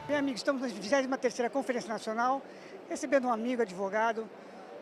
Bem, amigos, estamos na 23ª Conferência Nacional, recebendo um amigo, advogado,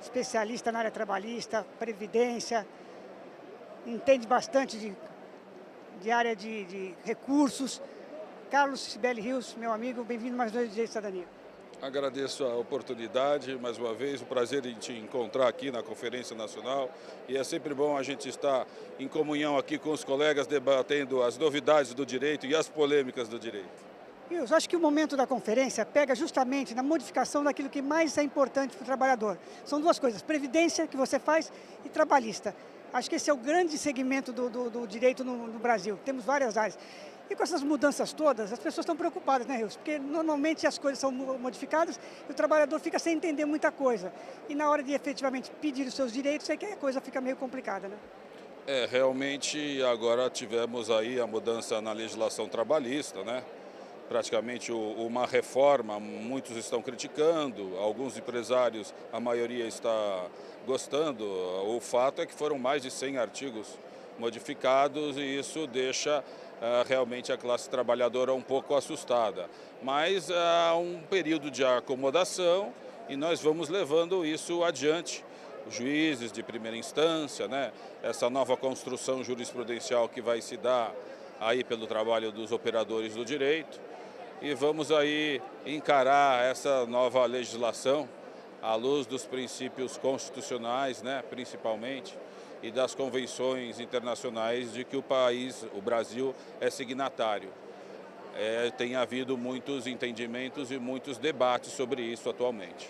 especialista na área trabalhista, previdência, entende bastante de área de recursos. Carlos Cibele Rios, meu amigo, bem-vindo mais uma vez ao Direito e Cidadania. Agradeço a oportunidade, mais uma vez, o prazer em te encontrar aqui na Conferência Nacional. E é sempre bom a gente estar em comunhão aqui com os colegas, debatendo as novidades do direito e as polêmicas do direito. Eu acho que o momento da conferência pega justamente na modificação daquilo que mais é importante para o trabalhador. São duas coisas, previdência, que você faz, e trabalhista. Acho que esse é o grande segmento do direito no Brasil. Temos várias áreas. E com essas mudanças todas, as pessoas estão preocupadas, né, Rios? Porque normalmente as coisas são modificadas e o trabalhador fica sem entender muita coisa. E na hora de efetivamente pedir os seus direitos, é que a coisa fica meio complicada, né? Realmente agora tivemos aí a mudança na legislação trabalhista, né? Praticamente uma reforma, muitos estão criticando, alguns empresários, a maioria está gostando. O fato é que foram mais de 100 artigos modificados e isso deixa realmente a classe trabalhadora um pouco assustada. Mas há um período de acomodação e nós vamos levando isso adiante. Os juízes de primeira instância, né? Essa nova construção jurisprudencial que vai se dar aí pelo trabalho dos operadores do direito. E vamos aí encarar essa nova legislação à luz dos princípios constitucionais, né, principalmente, e das convenções internacionais de que o Brasil, é signatário. Tem havido muitos entendimentos e muitos debates sobre isso atualmente.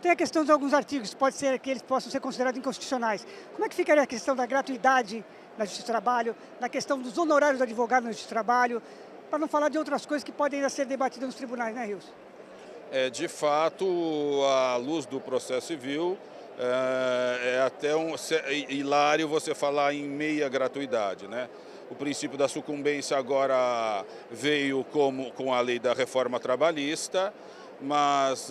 Tem a questão de alguns artigos, pode ser que eles possam ser considerados inconstitucionais. Como é que ficaria a questão da gratuidade na Justiça do Trabalho, na questão dos honorários do advogado na Justiça do Trabalho, para não falar de outras coisas que podem ainda ser debatidas nos tribunais, né, Rios? De fato, à luz do processo civil, é até hilário você falar em meia gratuidade, né? O princípio da sucumbência agora veio com a lei da reforma trabalhista, mas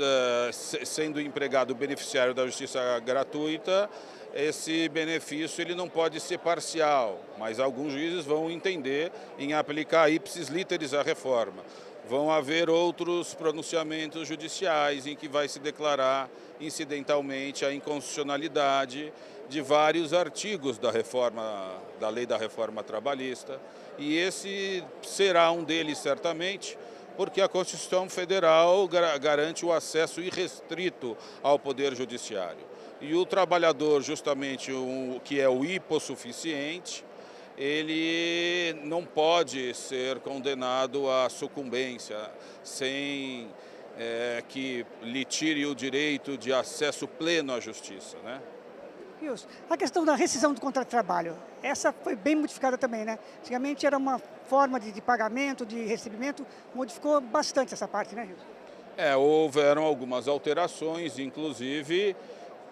sendo empregado beneficiário da justiça gratuita, esse benefício ele não pode ser parcial, mas alguns juízes vão entender em aplicar ipsis literis a reforma. Vão haver outros pronunciamentos judiciais em que vai se declarar incidentalmente a inconstitucionalidade de vários artigos da lei da reforma trabalhista, e esse será um deles certamente, porque a Constituição Federal garante o acesso irrestrito ao Poder Judiciário. E o trabalhador, justamente que é o hipossuficiente, ele não pode ser condenado à sucumbência sem que lhe tire o direito de acesso pleno à justiça, né? Rios, a questão da rescisão do contrato de trabalho, essa foi bem modificada também, né? Antigamente era uma forma de pagamento, de recebimento, modificou bastante essa parte, né, Rios? Houveram algumas alterações, inclusive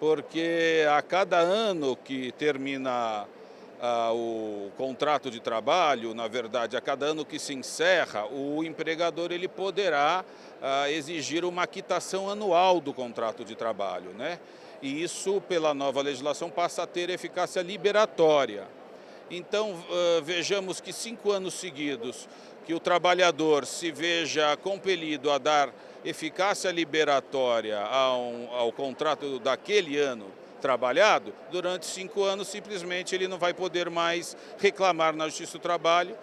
porque a cada ano que termina o contrato de trabalho, na verdade, a cada ano que se encerra, o empregador ele poderá exigir uma quitação anual do contrato de trabalho, né? E isso, pela nova legislação, passa a ter eficácia liberatória. Então, vejamos que 5 anos seguidos que o trabalhador se veja compelido a dar eficácia liberatória ao contrato daquele ano trabalhado, durante 5 anos simplesmente ele não vai poder mais reclamar na Justiça do Trabalho,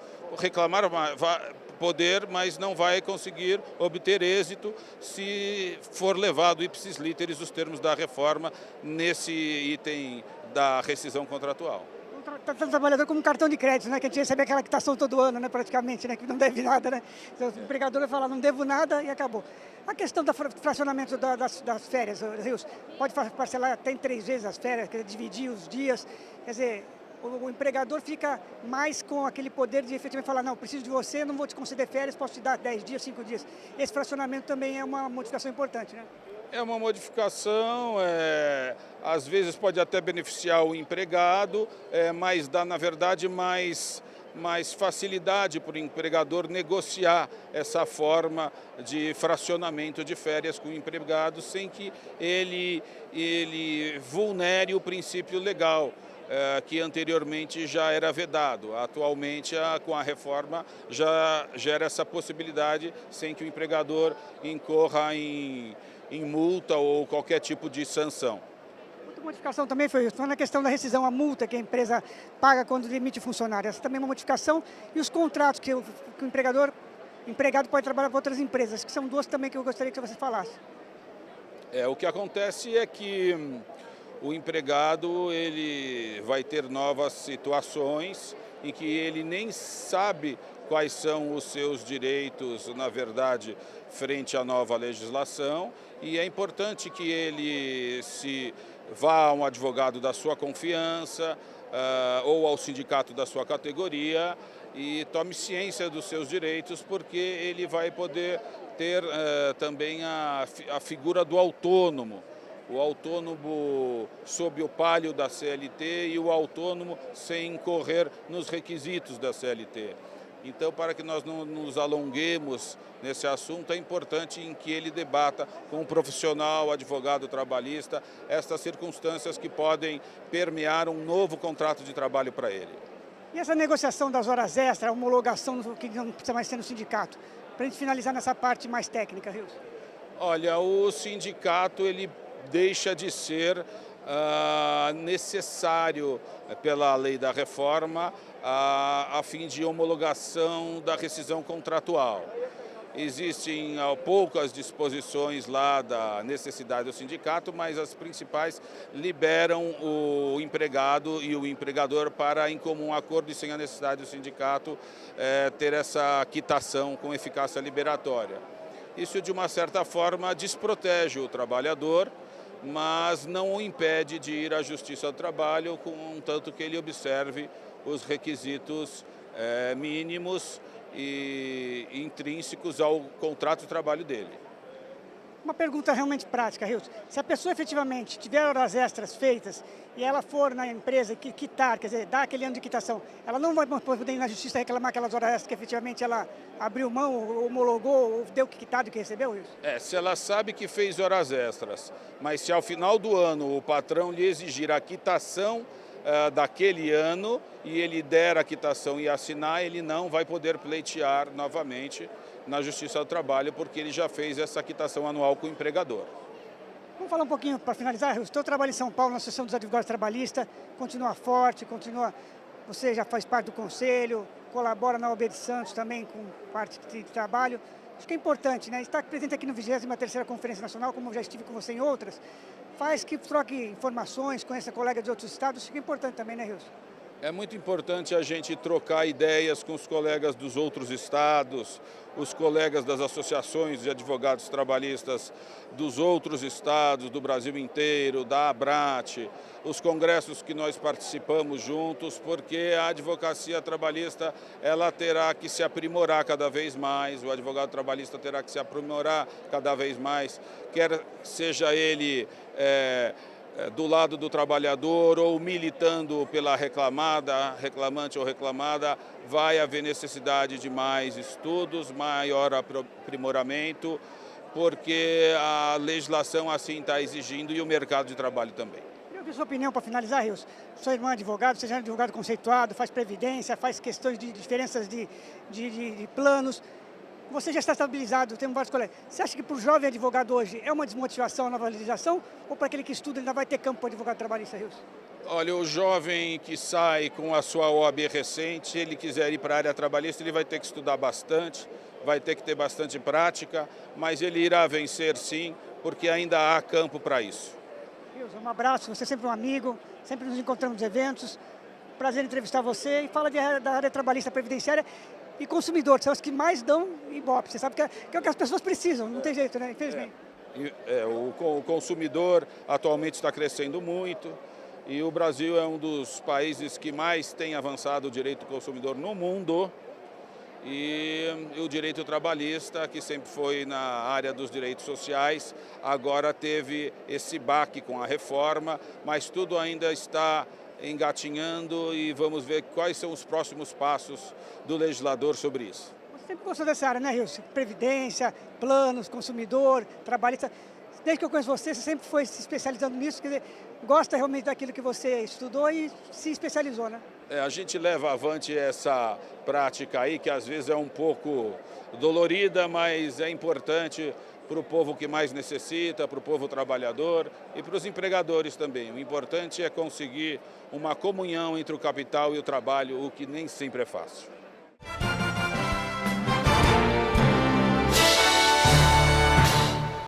mas não vai conseguir obter êxito se for levado ipsis literis os termos da reforma nesse item da rescisão contratual. Trata o trabalhador como um cartão de crédito, né? Que a gente recebe aquela quitação todo ano, né? Praticamente, né? Que não deve nada, né? Então, o empregador vai falar, não devo nada e acabou. A questão do fracionamento das férias, Rios, pode parcelar até em 3 vezes as férias, quer dizer, dividir os dias, quer dizer, o empregador fica mais com aquele poder de efetivamente falar, não, preciso de você, não vou te conceder férias, posso te dar 10 dias, 5 dias. Esse fracionamento também é uma modificação importante, né? É uma modificação, às vezes pode até beneficiar o empregado, mas dá, na verdade, mais mais facilidade para o empregador negociar essa forma de fracionamento de férias com o empregado sem que ele vulnere o princípio legal, que anteriormente já era vedado. Atualmente, com a reforma, já gera essa possibilidade sem que o empregador incorra em multa ou qualquer tipo de sanção. Outra modificação também foi na questão da rescisão, a multa que a empresa paga quando demite funcionário. Essa também é uma modificação. E os contratos que o empregado pode trabalhar para outras empresas, que são duas também que eu gostaria que você falasse. O que acontece é que o empregado ele vai ter novas situações em que ele nem sabe quais são os seus direitos, na verdade, frente à nova legislação, e é importante que ele se vá a um advogado da sua confiança ou ao sindicato da sua categoria e tome ciência dos seus direitos, porque ele vai poder ter também a figura do autônomo. O autônomo sob o palio da CLT e o autônomo sem incorrer nos requisitos da CLT. Então, para que nós não nos alonguemos nesse assunto, é importante em que ele debata com um profissional, advogado trabalhista, estas circunstâncias que podem permear um novo contrato de trabalho para ele. E essa negociação das horas extras, a homologação que não precisa mais ser no sindicato, para a gente finalizar nessa parte mais técnica, Rios? Olha, o sindicato ele deixa de ser necessário pela lei da reforma a fim de homologação da rescisão contratual. Existem poucas disposições lá da necessidade do sindicato, mas as principais liberam o empregado e o empregador para, em comum acordo e sem a necessidade do sindicato, ter essa quitação com eficácia liberatória. Isso, de uma certa forma, desprotege o trabalhador, mas não o impede de ir à Justiça do Trabalho, contanto que ele observe os requisitos mínimos e intrínsecos ao contrato de trabalho dele. Uma pergunta realmente prática, Rios. Se a pessoa efetivamente tiver horas extras feitas e ela for na empresa quitar, quer dizer, dar aquele ano de quitação, ela não vai poder ir na justiça reclamar aquelas horas extras que efetivamente ela abriu mão, ou homologou, ou deu que quitado que recebeu, Rios? Se ela sabe que fez horas extras, mas se ao final do ano o patrão lhe exigir a quitação daquele ano e ele der a quitação e assinar, ele não vai poder pleitear novamente na Justiça do Trabalho, porque ele já fez essa quitação anual com o empregador. Vamos falar um pouquinho, para finalizar, o seu trabalho em São Paulo, na Associação dos Advogados Trabalhistas, continua forte, você já faz parte do conselho, colabora na OAB de Santos também com parte de trabalho. Acho que é importante, né? Estar presente aqui no 23ª Conferência Nacional, como eu já estive com você em outras, faz que troque informações, conheça colegas de outros estados, acho que é importante também, né, Rios? É muito importante a gente trocar ideias com os colegas dos outros estados, os colegas das associações de advogados trabalhistas dos outros estados, do Brasil inteiro, da ABRAT, os congressos que nós participamos juntos, porque a advocacia trabalhista ela terá que se aprimorar cada vez mais, o advogado trabalhista terá que se aprimorar cada vez mais, quer seja ele do lado do trabalhador ou militando pela reclamante ou reclamada, vai haver necessidade de mais estudos, maior aprimoramento, porque a legislação assim está exigindo e o mercado de trabalho também. Eu vi sua opinião para finalizar, Rios. Sua irmã é advogado, você já é advogado conceituado, faz previdência, faz questões de diferenças de planos. Você já está estabilizado, tem vários colegas. Você acha que para o jovem advogado hoje é uma desmotivação a nova legislação ou para aquele que estuda ele ainda vai ter campo para advogado trabalhista, Rios? Olha, o jovem que sai com a sua OAB recente, se ele quiser ir para a área trabalhista, ele vai ter que estudar bastante, vai ter que ter bastante prática, mas ele irá vencer sim, porque ainda há campo para isso. Rios, um abraço, você é sempre um amigo, sempre nos encontramos nos eventos. Prazer em entrevistar você e fala da área trabalhista previdenciária. E consumidor, são os que mais dão ibope. Você sabe que é o que as pessoas precisam, não tem jeito, né? Infelizmente. O consumidor atualmente está crescendo muito e o Brasil é um dos países que mais tem avançado o direito do consumidor no mundo. E o direito trabalhista, que sempre foi na área dos direitos sociais, agora teve esse baque com a reforma, mas tudo ainda está engatinhando e vamos ver quais são os próximos passos do legislador sobre isso. Você sempre gostou dessa área, né, Rios? Previdência, planos, consumidor, trabalhista. Desde que eu conheço você, você sempre foi se especializando nisso, quer dizer, gosta realmente daquilo que você estudou e se especializou, né? A gente leva avante essa prática aí, que às vezes é um pouco dolorida, mas é importante para o povo que mais necessita, para o povo trabalhador e para os empregadores também. O importante é conseguir uma comunhão entre o capital e o trabalho, o que nem sempre é fácil.